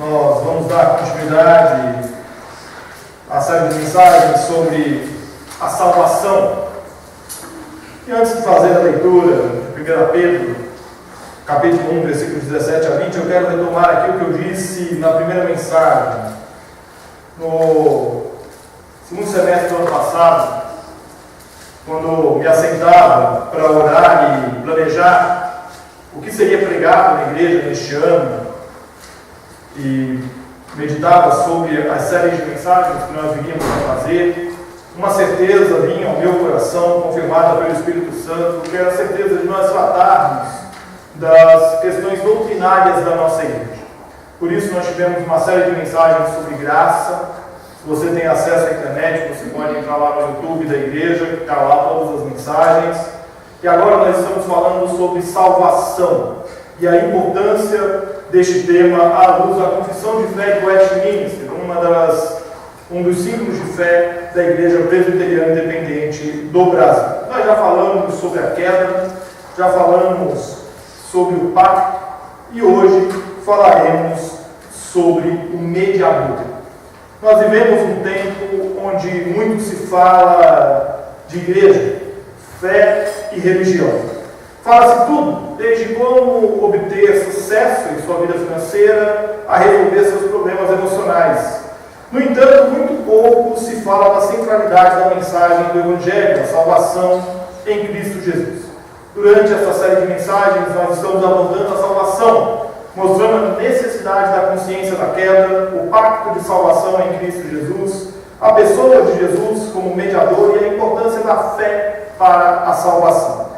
Nós vamos dar continuidade à série de mensagens sobre a salvação. E antes de fazer a leitura de 1 Pedro, capítulo 1, versículos 17 a 20, eu quero retomar aqui o que eu disse na primeira mensagem. No segundo semestre do ano passado, quando me assentava para orar e planejar o que seria pregado na igreja neste ano, e meditava sobre as séries de mensagens que nós viríamos a fazer, uma certeza vinha ao meu coração, confirmada pelo Espírito Santo, que era a certeza de nós tratarmos das questões doutrinárias da nossa igreja. Por isso nós tivemos uma série de mensagens sobre graça. Se você tem acesso à internet, você pode entrar lá no YouTube da igreja, que está lá todas as mensagens. E agora nós estamos falando sobre salvação e a importância deste tema à luz da Confissão de Fé de Westminster, um dos símbolos de fé da Igreja Presbiteriana Independente do Brasil. Nós já falamos sobre a queda, já falamos sobre o pacto e hoje falaremos sobre o mediador. Nós vivemos um tempo onde muito se fala de igreja, fé e religião. Fala-se tudo, desde como obter sucesso em sua vida financeira a resolver seus problemas emocionais. No entanto, muito pouco se fala da centralidade da mensagem do Evangelho, da salvação em Cristo Jesus. Durante esta série de mensagens, nós estamos abordando a salvação, mostrando a necessidade da consciência da queda, o pacto de salvação em Cristo Jesus, a pessoa de Jesus como mediador e a importância da fé para a salvação.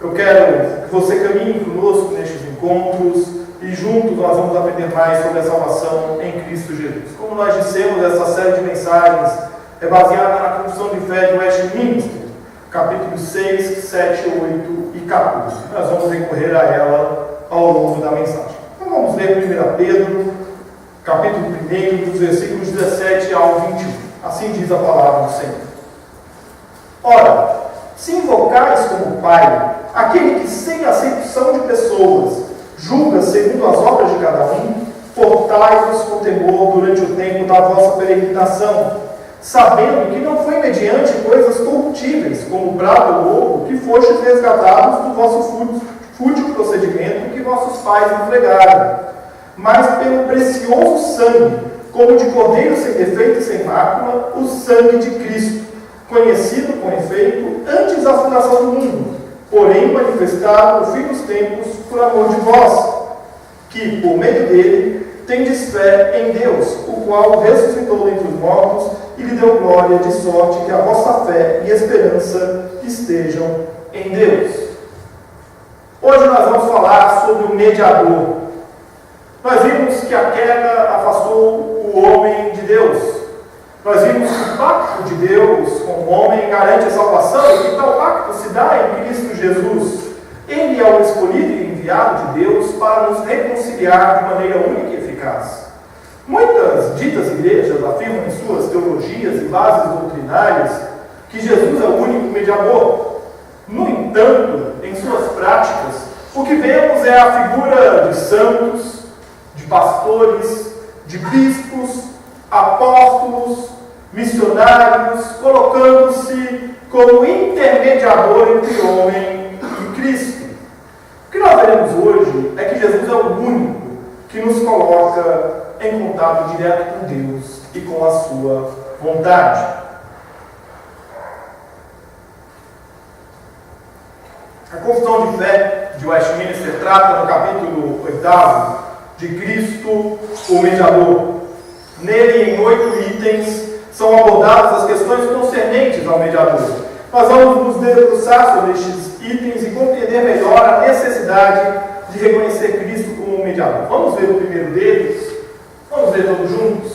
Eu quero que você caminhe conosco nestes encontros e juntos nós vamos aprender mais sobre a salvação em Cristo Jesus. Como nós dissemos, essa série de mensagens é baseada na Confissão de Fé de Westminster, capítulos 6, 7, 8 e 14. Nós vamos recorrer a ela ao longo da mensagem. Então vamos ler 1 Pedro, capítulo 1, dos versículos 17 ao 21. Assim diz a palavra do Senhor. Ora, se invocais como Pai aquele que sem acepção de pessoas julga segundo as obras de cada um, portai-vos com temor durante o tempo da vossa peregrinação, sabendo que não foi mediante coisas corruptíveis, como prata ou ouro, que fostes resgatados do vosso fútil procedimento que vossos pais empregaram, mas pelo precioso sangue, como de cordeiro sem defeito e sem mácula, o sangue de Cristo, conhecido com efeito antes da fundação do mundo, porém manifestado no fim dos tempos por amor de vós, que, por meio dele, tendes fé em Deus, o qual ressuscitou dentre os mortos e lhe deu glória, de sorte que a vossa fé e esperança estejam em Deus. Hoje nós vamos falar sobre o mediador. Nós vimos que a queda afastou o homem de Deus. Nós vimos que o pacto de Deus com o homem garante a salvação e que tal pacto se dá em Cristo Jesus. Ele é o escolhido e enviado de Deus para nos reconciliar de maneira única e eficaz. Muitas ditas igrejas afirmam em suas teologias e bases doutrinárias que Jesus é o único mediador. No entanto, em suas práticas, o que vemos é a figura de santos, de pastores, de bispos, apóstolos, missionários, colocando-se como intermediador entre o homem e Cristo. O que nós veremos hoje é que Jesus é o único que nos coloca em contato direto com Deus e com a sua vontade. A Confissão de Fé de Westminster trata no capítulo 8 de Cristo, o mediador. Nele, em 8 itens, são abordadas as questões concernentes ao mediador. Nós vamos nos debruçar sobre estes itens e compreender melhor a necessidade de reconhecer Cristo como mediador. Vamos ver o primeiro deles? Vamos ver todos juntos?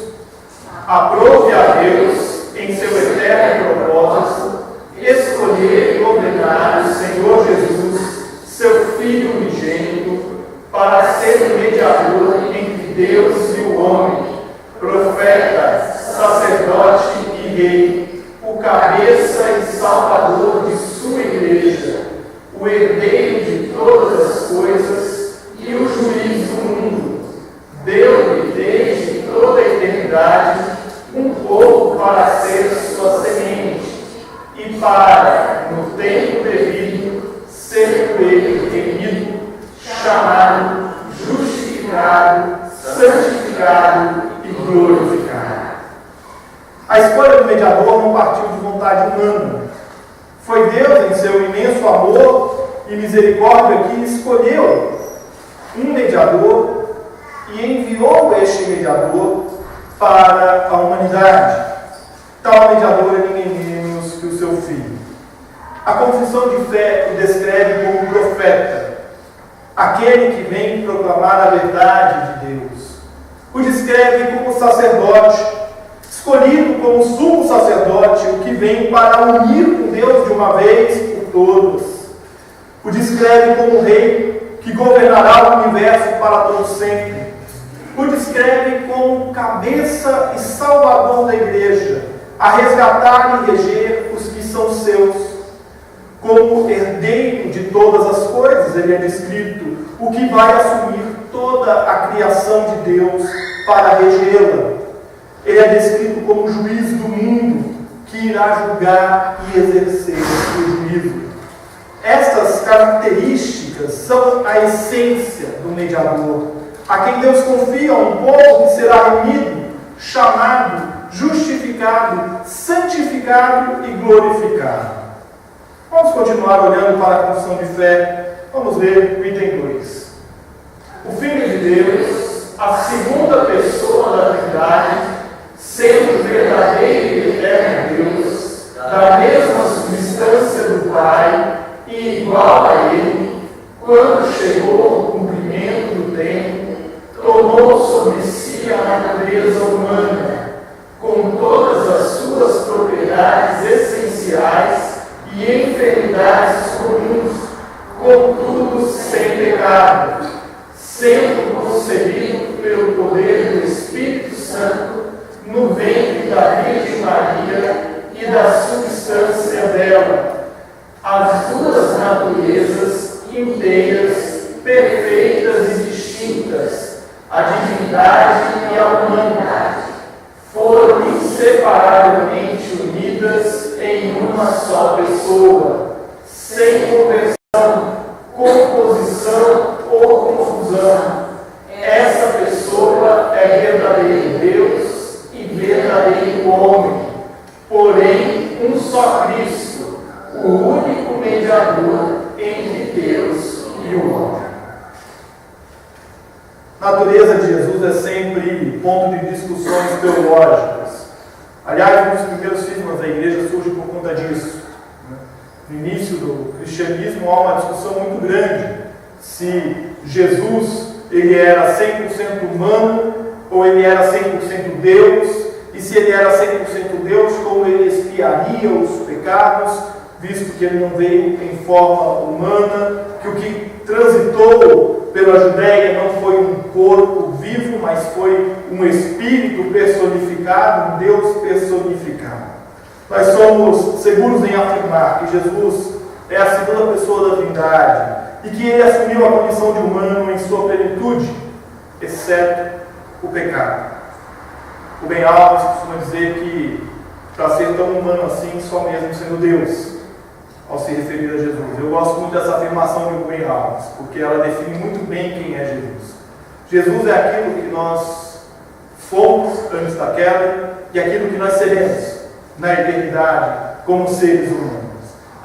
Aprove a Deus, em seu eterno propósito, escolher e ordenar o Senhor Jesus, seu Filho unigênito, para ser o mediador entre Deus e o homem, profeta, sacerdote e rei, o cabeça e salvador de sua igreja, o herdeiro de todas as coisas e o juiz do mundo. Deu-lhe desde povo para ser sua semente, e para, no tempo devido, ser por ele remido, chamado, justificado, santificado e glorificado. A escolha do mediador não partiu de vontade humana. Foi Deus, em seu imenso amor e misericórdia, que escolheu um mediador e enviou este mediador para a humanidade. Tal mediador é ninguém menos que o seu Filho. A confissão de fé o descreve como profeta, aquele que vem proclamar a verdade de Deus. O descreve como sacerdote, escolhido como sumo sacerdote, o que vem para unir com Deus de uma vez por todas. O descreve como rei, que governará o universo para todo sempre. O descreve como cabeça e salvador da igreja, a resgatar e reger os que são seus. Como herdeiro de todas as coisas, ele é descrito, o que vai assumir toda a criação de Deus para regê-la. Ele é descrito como juiz do mundo, que irá julgar e exercer o juízo. Estas características são a essência do mediador, a quem Deus confia um povo que será remido, chamado, justificado, santificado e glorificado. Vamos continuar olhando para a confissão de fé. Vamos ler o item 2. O Filho de Deus, a segunda pessoa da Trindade, sendo verdadeiro e eterno Deus, da mesma substância do Pai e igual a Ele, quando chegou o cumprimento do tempo, tomou sobre si a natureza humana, com todas as suas propriedades essenciais e enfermidades comuns, contudo sem pecado, sendo concebido pelo poder do Espírito Santo no ventre da Virgem Maria e da substância dela, as duas naturezas inteiras, perfeitas e distintas, a divindade e a humanidade, foram inseparavelmente unidas em uma só pessoa, sem conversão, composição ou confusão. Essa pessoa é verdadeiro Deus e verdadeiro homem, porém um só Cristo, o único mediador entre Deus e o homem. A natureza de Jesus é sempre ponto de discussões teológicas. Aliás, um dos primeiros cismas da igreja surge por conta disso. No início do cristianismo há uma discussão muito grande se Jesus ele era 100% humano ou ele era 100% Deus, e se ele era 100% Deus, como ele expiaria os pecados, visto que ele não veio em forma humana, que o que transitou pela Judéia não foi um corpo vivo, mas foi um espírito personificado, um Deus personificado. Nós somos seguros em afirmar que Jesus é a segunda pessoa da Trindade e que ele assumiu a condição de humano em sua plenitude, exceto o pecado. O Ben Alves costuma dizer que para ser tão humano assim, só mesmo sendo Deus, ao se referir a Jesus. Eu gosto muito dessa afirmação de Ben Alves, porque ela define muito bem quem é Jesus. Jesus é aquilo que nós fomos antes da queda e aquilo que nós seremos na eternidade como seres humanos.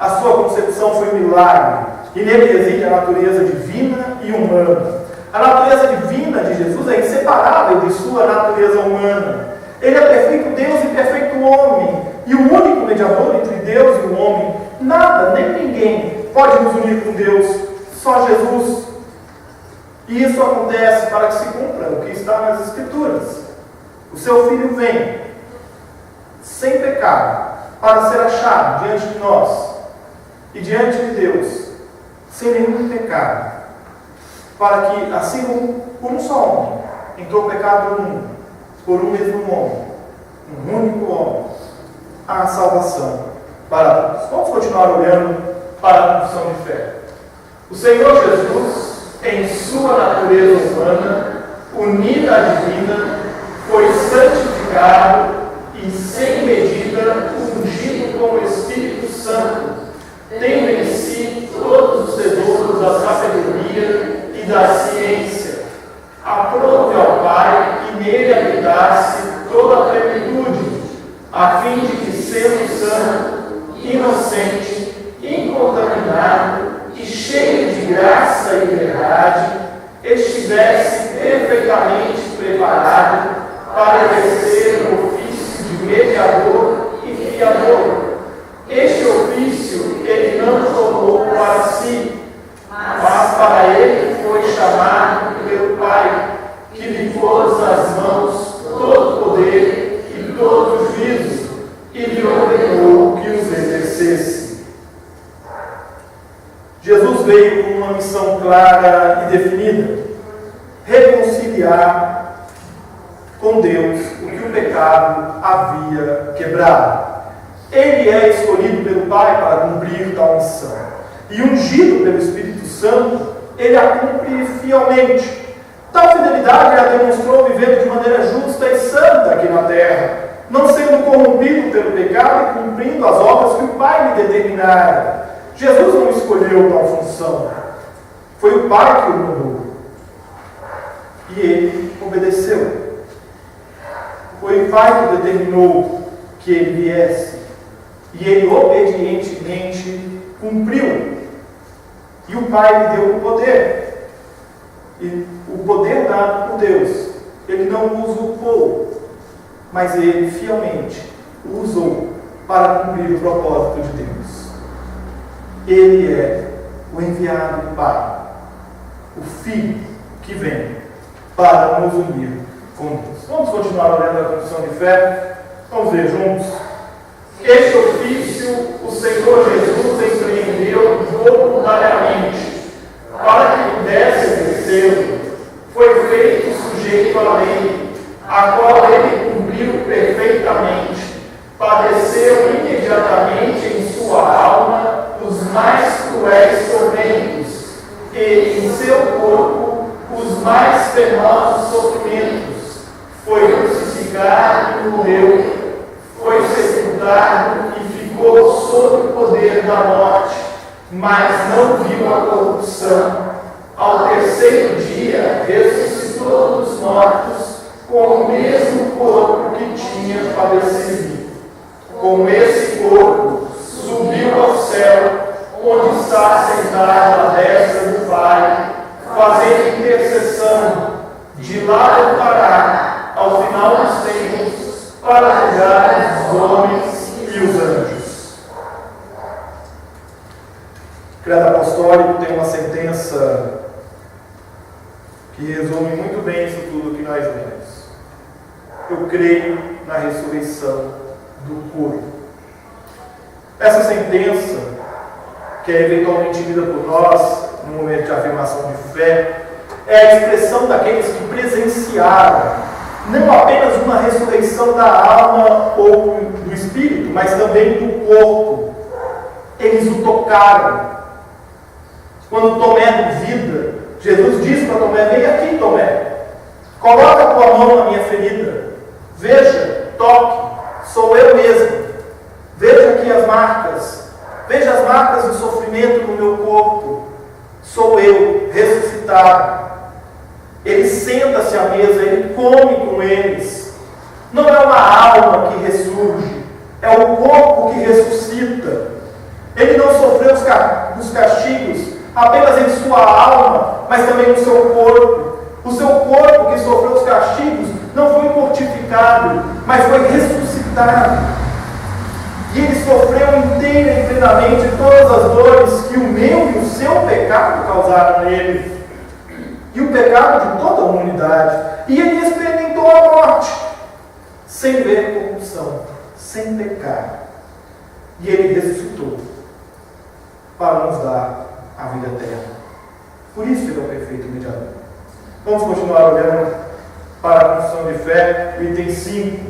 A sua concepção foi um milagre e nele reside a natureza divina e humana. A natureza divina de Jesus é inseparável de sua natureza humana. Ele é perfeito Deus e perfeito homem, e o único mediador entre Deus e o homem. Nada, nem ninguém pode nos unir com Deus, só Jesus. E isso acontece para que se cumpra o que está nas Escrituras. O seu Filho vem, sem pecado, para ser achado diante de nós e diante de Deus, sem nenhum pecado, para que, assim como por um só homem entrou o pecado no mundo, por um mesmo homem, um único homem, há salvação para todos. Vamos continuar olhando para a confissão de fé. O Senhor Jesus, em sua natureza humana, unida à divina, foi santificado e a fim de que, sendo santo, inocente, incontaminado e cheio de graça e verdade, estivesse perfeitamente preparado para exercer o ofício de mediador e fiador. Este ofício ele não tomou para si, mas para ele foi chamado pelo Pai, que lhe pôs nas mãos todo o poder e todo o juízo, e lhe ordenou que os exercesse. Jesus veio com uma missão clara e definida: reconciliar com Deus o que o pecado havia quebrado. Ele é escolhido pelo Pai para cumprir tal missão. E ungido pelo Espírito Santo, ele a cumpre fielmente. Tal fidelidade a demonstrou vivendo de maneira justa e santa aqui na terra, não sendo corrompido pelo pecado e cumprindo as obras que o Pai lhe determinara. Jesus não escolheu tal função. Foi o Pai que o mandou. E ele obedeceu. Foi o Pai que determinou que ele viesse. E ele obedientemente cumpriu. E o Pai lhe deu o poder. E o poder dado por Deus, ele não o usurpou, mas ele fielmente o usou para cumprir o propósito de Deus. Ele é o enviado do Pai, o Filho que vem para nos unir com Deus. Vamos continuar olhando a confissão de fé. Vamos ver juntos. Este ofício o Senhor Jesus empreendeu voluntariamente para que pudesse exercê-lo. Foi feito sujeito à lei, a qual ele cumpriu perfeitamente. Padeceu imediatamente em sua alma os mais cruéis tormentos e em seu corpo os mais penosos sofrimentos. Foi crucificado e morreu. Foi sepultado e ficou sob o poder da morte, mas não viu a corrupção. Ao terceiro dia ressuscitou dos mortos com o mesmo corpo que tinha padecido. Com esse corpo subiu ao céu, onde está sentado à destra do Pai, fazendo intercessão. De lá voltará ao final dos tempos para julgar os homens e os anjos. O credo apostólico tem uma sentença que resume muito bem isso tudo que nós lemos. Eu creio na ressurreição do corpo. Essa sentença, que é eventualmente lida por nós no momento de afirmação de fé, é a expressão daqueles que presenciaram não apenas uma ressurreição da alma ou do espírito, mas também do corpo. Eles o tocaram. Quando Tomé duvida, Jesus diz para Tomé: vem aqui, Tomé, coloca a tua mão na minha ferida, veja, toque, sou eu mesmo, veja aqui as marcas, veja as marcas do sofrimento no meu corpo, sou eu, ressuscitado. Ele senta-se à mesa, ele come com eles. Não é uma alma que ressurge, é o corpo que ressuscita. Ele não sofreu os castigos apenas em sua alma, mas também no seu corpo. O seu corpo que sofreu os castigos não foi mortificado, mas foi ressuscitado. E ele sofreu inteira e plenamente todas as dores que o meu e o seu pecado causaram nele. E o pecado de toda a humanidade. E ele experimentou a morte, sem ver corrupção, sem pecar. E ele ressuscitou para nos dar a vida eterna. Por isso ele é o perfeito mediador. Vamos continuar olhando para a confissão de fé, item 5.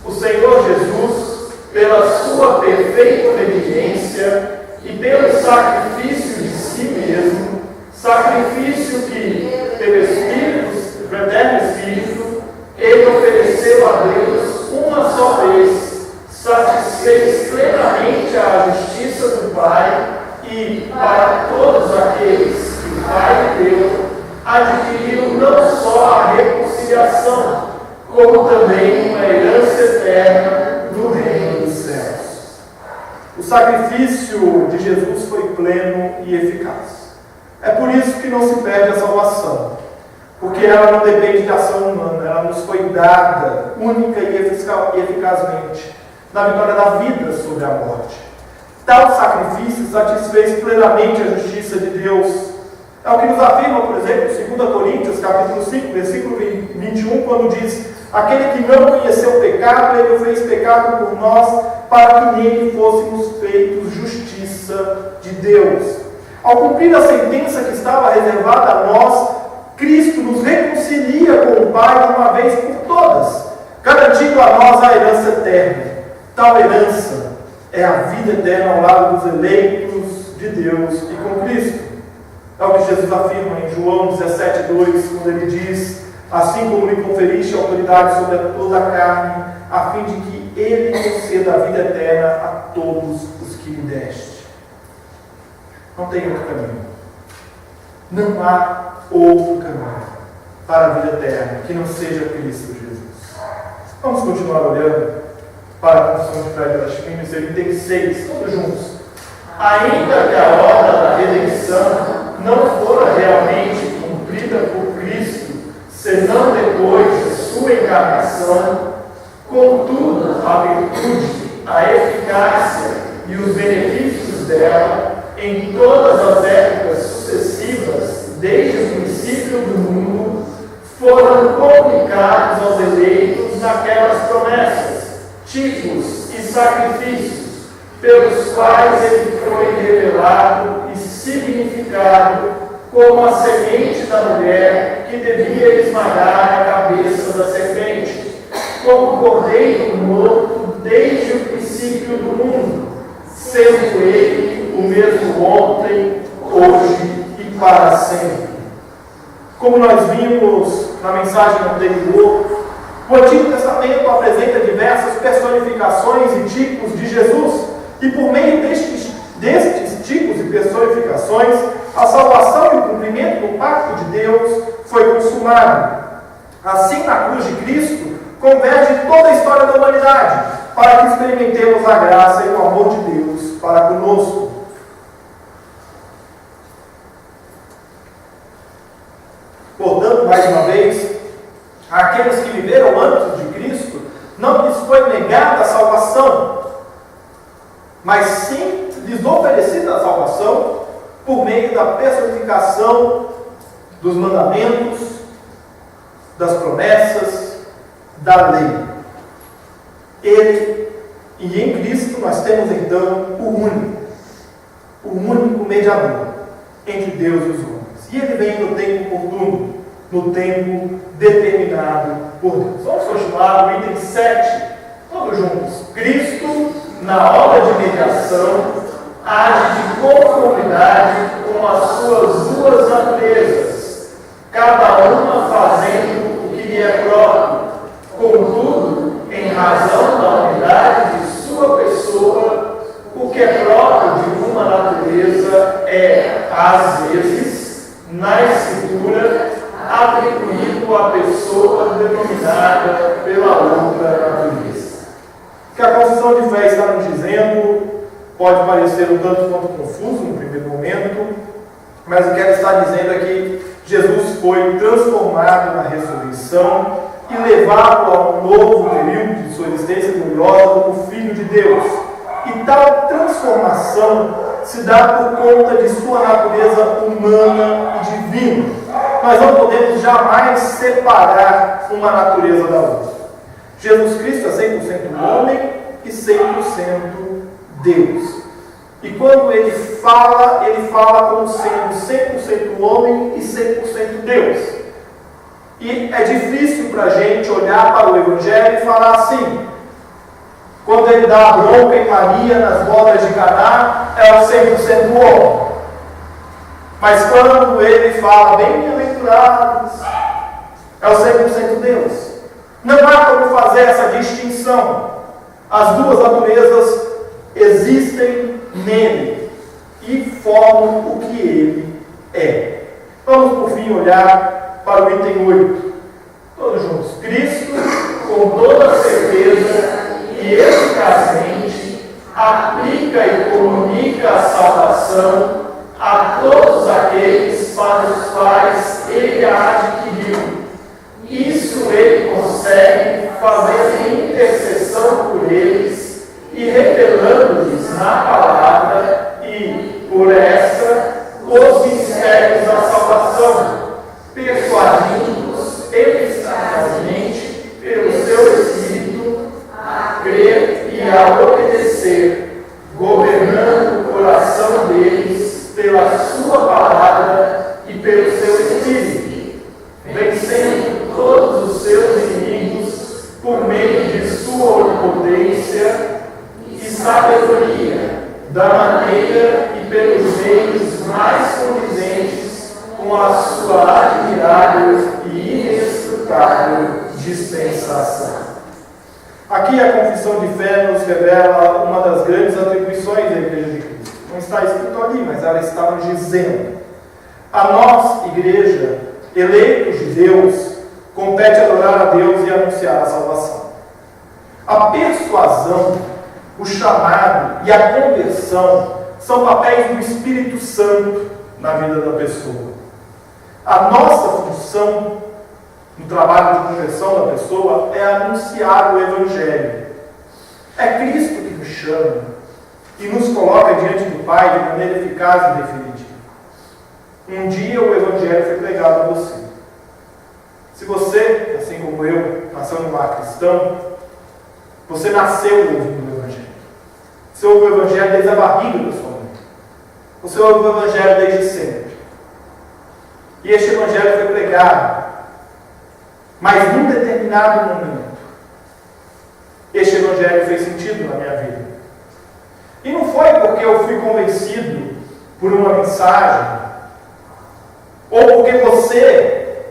O Senhor Jesus, pela sua perfeita obediência e pelo sacrifício de si mesmo, sacrifício que, pelo Espírito, pelo eterno Espírito, ele ofereceu a Deus uma só vez, satisfez plenamente a justiça do Pai e, para todos aqueles que o Pai deu, adquiriu não só a reconciliação, como também uma herança eterna sacrifício de Jesus foi pleno e eficaz. É por isso que não se perde a salvação, porque ela não depende de ação humana, ela nos foi dada única e eficazmente na vitória da vida sobre a morte. Tal sacrifício satisfez plenamente a justiça de Deus. É o que nos afirma, por exemplo, 2 Coríntios, capítulo 5, versículo 21, quando diz: aquele que não conheceu o pecado, ele o fez pecado por nós, para que nele fôssemos feitos justiça de Deus. Ao cumprir a sentença que estava reservada a nós, Cristo nos reconcilia com o Pai de uma vez por todas, garantindo a nós a herança eterna. Tal herança é a vida eterna ao lado dos eleitos de Deus e com Cristo. É o que Jesus afirma em João 17,2, quando ele diz: assim como lhe conferiste autoridade sobre toda a carne, a fim de que ele conceda a vida eterna a todos os que lhe deste. Não tem outro caminho. Não há outro caminho para a vida eterna que não seja Cristo Jesus. Vamos continuar olhando para a construção de Fred Lashminis, ele tem 6, todos juntos. Ainda que a obra da redenção não fora realmente cumprida por Cristo, senão depois de sua encarnação, contudo, a virtude, a eficácia e os benefícios dela, em todas as épocas sucessivas, desde o princípio do mundo, foram comunicados aos eleitos naquelas promessas, tipos e sacrifícios, pelos quais ele foi revelado e significado como a semente da mulher que devia esmagar a cabeça da serpente, como cordeiro morto desde o princípio do mundo, sendo ele o mesmo ontem, hoje e para sempre. Como nós vimos na mensagem anterior, o Antigo Testamento apresenta diversas personificações e tipos de Jesus, e por meio destes tipos e personificações, a salvação e o cumprimento do pacto de Deus foi consumado. Assim, na cruz de Cristo, converge toda a história da humanidade, para que experimentemos a graça e o amor de Deus para conosco. Portanto, mais uma vez, àqueles que viveram antes de Cristo, não lhes foi negada a salvação, mas sim lhes oferecida a salvação por meio da personificação dos mandamentos, das promessas, da lei. Ele, e em Cristo nós temos então o único mediador entre Deus e os homens. E ele vem no tempo oportuno, no tempo determinado por Deus. Vamos continuar no item 7, todos juntos. Cristo, na obra de mediação, age de conformidade com as suas duas naturezas, cada uma fazendo o que lhe é próprio. Contudo, em razão da unidade de sua pessoa, o que é próprio de uma natureza é, às vezes, na Escritura, atribuído à pessoa denominada pela outra natureza. O que a confissão de fé está nos dizendo pode parecer um tanto quanto confuso no primeiro momento, mas o que ela está dizendo é que Jesus foi transformado na ressurreição e levado a um novo período de sua existência gloriosa como Filho de Deus. E tal transformação se dá por conta de sua natureza humana e divina. Nós não podemos jamais separar uma natureza da outra. Jesus Cristo é 100% homem e 100% Deus. E quando ele fala como sendo 100% homem e 100% Deus. E é difícil para a gente olhar para o Evangelho e falar assim: quando ele dá a bronca em Maria nas bodas de Caná, é o 100% homem. Mas quando ele fala, bem-aventurados, é o 100% Deus. Não há como fazer essa distinção. As duas naturezas existem nele e formam o que ele é. Vamos, por fim, olhar para o item 8. Todos juntos. Cristo, com toda certeza e eficazmente, aplica e comunica a salvação a todos aqueles para os quais ele a adquiriu. Isso ele consegue fazendo intercessão por eles e revelando-lhes na palavra e, por essa, os mistérios da salvação, persuadindo-os eficazmente pelo seu Espírito a crer e a obedecer, governando o coração deles pela sua palavra e pelo seu Espírito, vencendo todos os seus inimigos por meio de sua onipotência e sabedoria, da maneira e pelos meios mais condizentes com a sua admirável e inescrutável dispensação. Aqui a confissão de fé nos revela uma das grandes atribuições da Igreja de Cristo. Não está escrito ali, mas ela está nos dizendo. A nós, Igreja, eleitos de Deus, compete adorar a Deus e anunciar a salvação. A persuasão, o chamado e a conversão são papéis do Espírito Santo na vida da pessoa. A nossa função no trabalho de conversão da pessoa é anunciar o Evangelho. É Cristo que nos chama e nos coloca diante do Pai de maneira eficaz e definitiva. Um dia o Evangelho foi pregado a você. Se você, assim como eu, nasceu num lar cristão, você nasceu ouvindo o Evangelho. Você ouve o Evangelho desde a barriga da sua mãe. Você ouve o Evangelho desde sempre. E este Evangelho foi pregado. Mas num determinado momento, este Evangelho fez sentido na minha vida. E não foi porque eu fui convencido por uma mensagem, ou porque você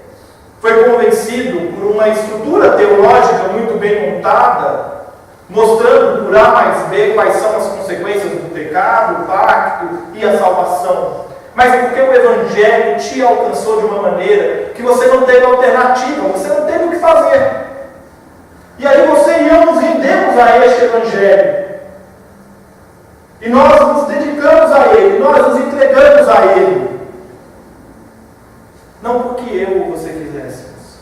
foi convencido por uma estrutura teológica muito bem montada, mostrando por A mais B quais são as consequências do pecado, o pacto e a salvação. Mas é porque o Evangelho te alcançou de uma maneira que você não teve alternativa, você não teve o que fazer. E aí você e eu nos rendemos a este Evangelho. E nós nos dedicamos a Ele, nós nos entregamos a Ele. Não porque eu ou você quiséssemos,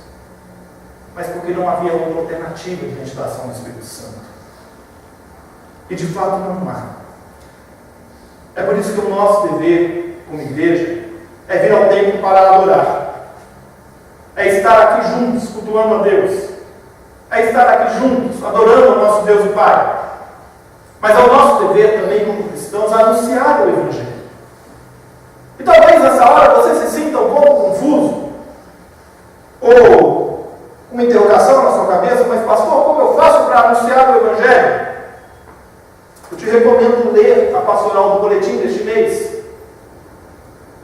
mas porque não havia outra alternativa diante da ação do Espírito Santo. E de fato não há. É por isso que o nosso dever como igreja é vir ao templo para adorar, é estar aqui juntos cultuando a Deus, é estar aqui juntos adorando o nosso Deus e Pai. Mas é o nosso dever também como cristãos anunciar o Evangelho. E talvez nessa hora você se sinta um pouco confuso, ou uma interrogação na sua cabeça, mas pastor, como eu faço para anunciar o Evangelho? Eu te recomendo ler a pastoral do boletim deste mês.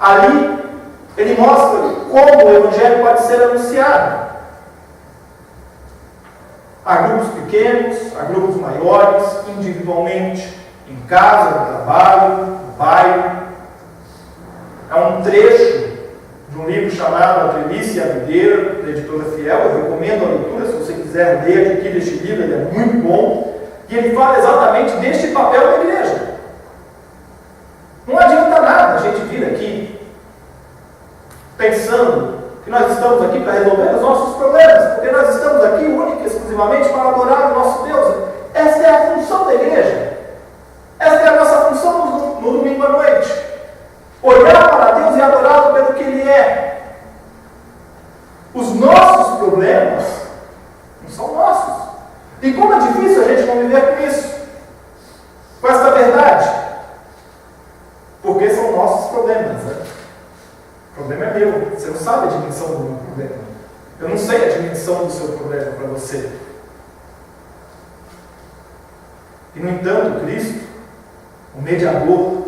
Ali, ele mostra como o Evangelho pode ser anunciado. Há grupos pequenos, há grupos maiores, individualmente, em casa, no trabalho, no bairro. Há um trecho de um livro chamado A Trelice e a Videira, da editora Fiel. Eu recomendo a leitura, se você quiser ler aqui deste livro, ele é muito bom. E ele fala exatamente deste papel da igreja. Não adianta nada a gente vir aqui pensando que nós estamos aqui para resolver os nossos problemas, porque nós estamos aqui única e exclusivamente para adorar o nosso Deus. Essa é a função da igreja. Essa é a nossa função no domingo à noite. Olhar para Deus e adorá-lo pelo que Ele é. Os nossos problemas não são nossos. E como é difícil a gente conviver com isso, com essa verdade. Porque são nossos problemas, né? O problema é meu. Você não sabe a dimensão do meu problema. Eu não sei a dimensão do seu problema para você. E no entanto, Cristo, o mediador,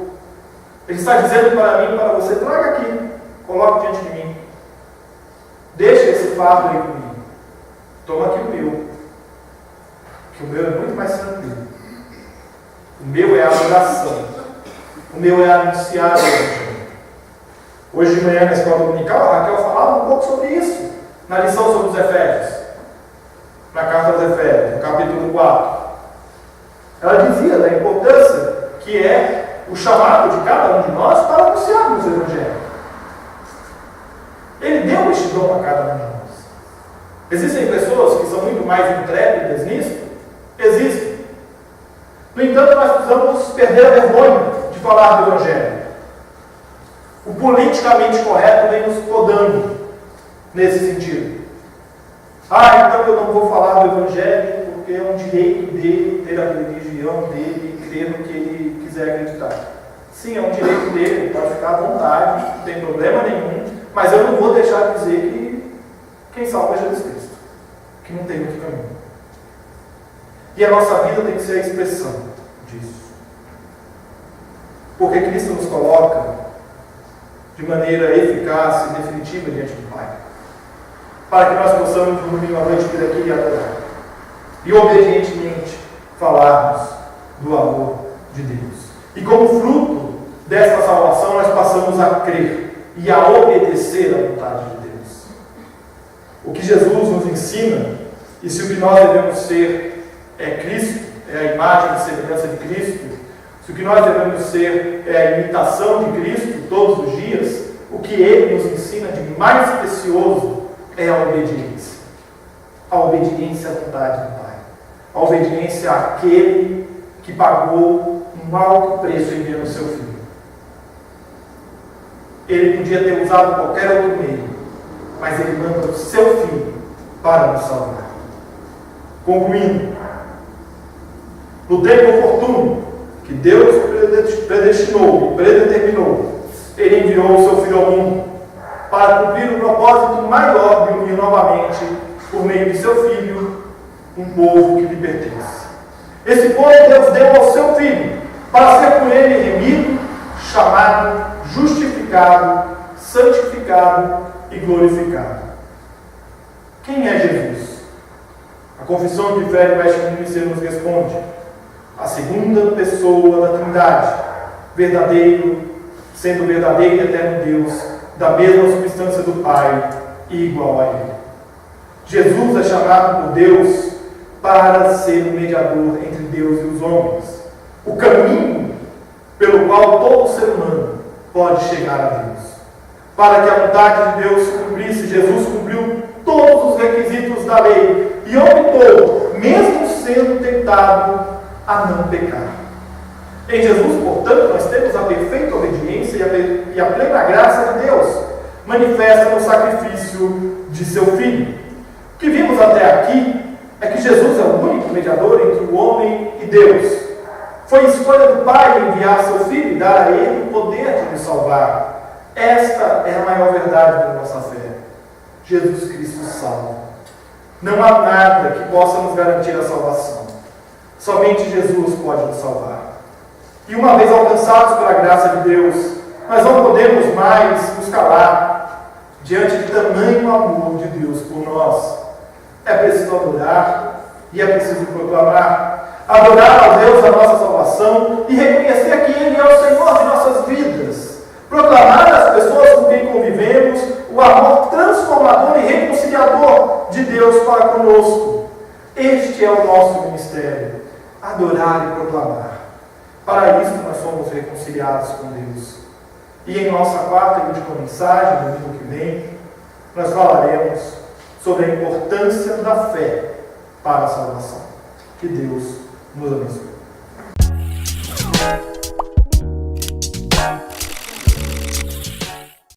Ele está dizendo para mim e para você: traga aqui, coloque diante de mim. Deixa esse fardo aí comigo. Toma aqui o meu. Que o meu é muito mais tranquilo. O meu é a adoração. O meu é anunciar o Evangelho. Hoje de manhã na escola dominical, a Raquel falava um pouco sobre isso, na lição sobre os Efésios, na carta aos Efésios, no capítulo 4. Ela dizia da importância que é o chamado de cada um de nós para anunciarmos o Evangelho. Ele deu este dom a cada um de nós. Existem pessoas que são muito mais intrépidas nisso? Existem. No entanto, nós precisamos perder a vergonha de falar do Evangelho. O politicamente correto vem nos podando nesse sentido. Então eu não vou falar do Evangelho porque é um direito dele ter a religião dele e crer no que ele quiser acreditar. Sim, é um direito dele, pode ficar à vontade, não tem problema nenhum, mas eu não vou deixar de dizer que quem salva é Jesus Cristo, que não tem outro caminho. E a nossa vida tem que ser a expressão disso. Porque Cristo nos coloca de maneira eficaz e definitiva diante do Pai, para que nós possamos, no domingo à noite, vir aqui e adorar, e obedientemente falarmos do amor de Deus. E como fruto desta salvação, nós passamos a crer e a obedecer à vontade de Deus. O que Jesus nos ensina, e se o que nós devemos ser é Cristo, é a imagem e semelhança de Cristo, se o que nós devemos ser é a imitação de Cristo todos os dias, o que Ele nos ensina de mais precioso é a obediência. A obediência à vontade do Pai. A obediência àquele que pagou um alto preço enviando o seu Filho. Ele podia ter usado qualquer outro meio, mas Ele manda o seu Filho para nos salvar. Concluindo, no tempo oportuno que Deus predestinou e predeterminou, Ele enviou o seu Filho ao mundo para cumprir o propósito maior de unir novamente, por meio de seu Filho, um povo que lhe pertence. Esse povo Deus deu ao seu Filho, para ser por ele remido, chamado, justificado, santificado e glorificado. Quem é Jesus? A confissão de fé de Westminster nos responde: a segunda pessoa da Trindade, verdadeiro, sendo verdadeiro e eterno Deus, da mesma substância do Pai e igual a Ele. Jesus é chamado por Deus para ser o mediador entre Deus e os homens, o caminho pelo qual todo ser humano pode chegar a Deus. Para que a vontade de Deus se cumprisse, Jesus cumpriu todos os requisitos da lei e optou, mesmo sendo tentado, a não pecar. Em Jesus, portanto, nós temos a perfeita obediência e a plena graça de Deus, manifesta no sacrifício de seu Filho. O que vimos até aqui é que Jesus é o único mediador entre o homem e Deus. Foi escolha do Pai enviar seu Filho e dar a Ele o poder de nos salvar. Esta é a maior verdade da nossa fé. Jesus Cristo salva. Não há nada que possa nos garantir a salvação. Somente Jesus pode nos salvar. E uma vez alcançados pela graça de Deus, nós não podemos mais nos calar diante de tamanho amor de Deus por nós. É preciso adorar e é preciso proclamar. Adorar a Deus a nossa salvação e reconhecer que Ele é o Senhor de nossas vidas. Proclamar às pessoas com quem convivemos o amor transformador e reconciliador de Deus para conosco. Este é o nosso ministério. Adorar e proclamar. Para isso nós somos reconciliados com Deus. E em nossa quarta e última mensagem, no domingo que vem, nós falaremos sobre a importância da fé para a salvação. Que Deus nos abençoe.